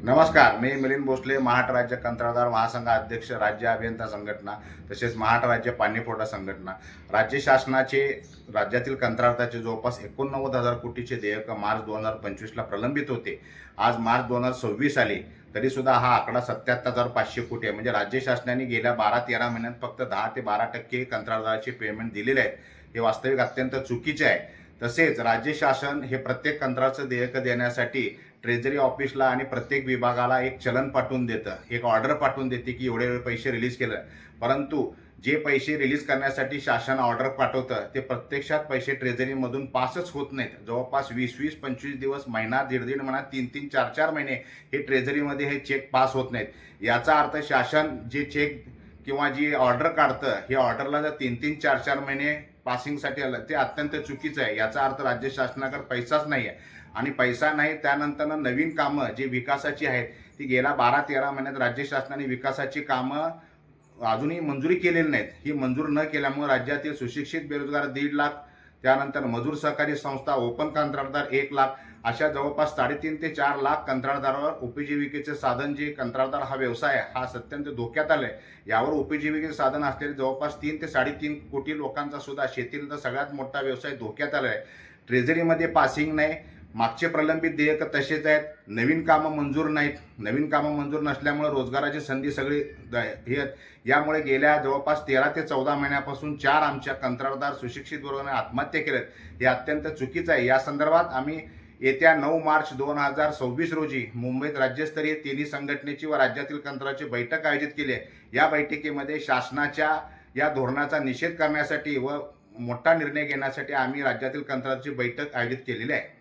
नमस्कार, मी मिलिंद भोसले, महाराष्ट्र राज्य कंत्राटदार महासंघ अध्यक्ष, राज्य अभियंता संघटना तसेच महाराष्ट्र राज्य पाणीपुरवठा संघटना. राज्य शासनाचे राज्यातील कंत्राटाचे जवळपास 89,000 कोटीचे देयक मार्च 2025ला प्रलंबित होते. आज मार्च 2026 आले तरीसुद्धा हा आकडा 77,500 कोटी आहे. म्हणजे राज्य शासनाने गेल्या 12-13 महिन्यात फक्त 10 ते 12% कंत्राटदाराचे पेमेंट दिलेले आहेत. हे वास्तविक अत्यंत चुकीचे आहे. तसेच राज्य शासन हे प्रत्येक कंत्राटाचं देयक देण्यासाठी ट्रेझरी ऑफिसला आणि प्रत्येक विभागाला एक चलन पाठवून देतं, एक ऑर्डर पाठवून देते की एवढे पैसे रिलीज केलं. परंतु जे पैसे रिलीज करण्यासाठी शासन ऑर्डर पाठवतं ते प्रत्यक्षात पैसे ट्रेझरीमधून पासच होत नाहीत. जवळपास 20-20, 25 दिवस, महिना, दीड महिना, 3-3, 4-4 महिने हे ट्रेझरीमध्ये हे चेक पास होत नाहीत. याचा अर्थ शासन जे चेक किंवा जी ऑर्डर काढतं, हे ऑर्डरला जर 3-3, 4-4 महिने पासिंगसाठी आलं ते अत्यंत चुकीचं आहे. याचा अर्थ राज्य शासनाकडे पैसाच नाही आहे आणि पैसा नाही. त्यानंतर नवीन कामं जी विकासाची आहेत ती गेल्या 12-13 महिन्यात राज्य शासनाने विकासाची कामं अजूनही मंजुरी केलेली नाहीत. ही मंजूर न केल्यामुळे राज्यातील सुशिक्षित बेरोजगार 1.5 लाख, त्यानंतर मजूर सहकारी संस्था, ओपन कंत्राटदार 1 लाख, अशा जवळपास 3.5 ते 4 लाख कंत्राटदारावर उपजीविकेचे साधन, जे कंत्राटदार हा व्यवसाय हा अत्यंत धोक्यात आलाय. यावर उपजीविकेचे साधन असलेले जवळपास 3 ते 3.5 कोटी लोकांचा सुद्धा शेतीचा सगळ्यात मोठा व्यवसाय धोक्यात आलाय. ट्रेझरीमध्ये पासिंग नाही, मागचे प्रलंबित देयक तसेच आहेत, नवीन कामं मंजूर नाहीत. नवीन कामं मंजूर नसल्यामुळे रोजगाराची संधी सगळी हे आहेत. यामुळे गेल्या जवळपास 13 ते 14 महिन्यापासून 4 आमच्या कंत्राटदार सुशिक्षित वर्गाने आत्महत्या केल्यात. हे अत्यंत चुकीचं आहे. या संदर्भात आम्ही येत्या 9 मार्च 2026 रोजी मुंबईत राज्यस्तरीय तिन्ही संघटनेची व राज्यातील कंत्राटाची बैठक आयोजित केली आहे. या बैठकीमध्ये शासनाच्या या धोरणाचा निषेध करण्यासाठी व मोठा निर्णय घेण्यासाठी आम्ही राज्यातील कंत्राटाची बैठक आयोजित केलेली आहे.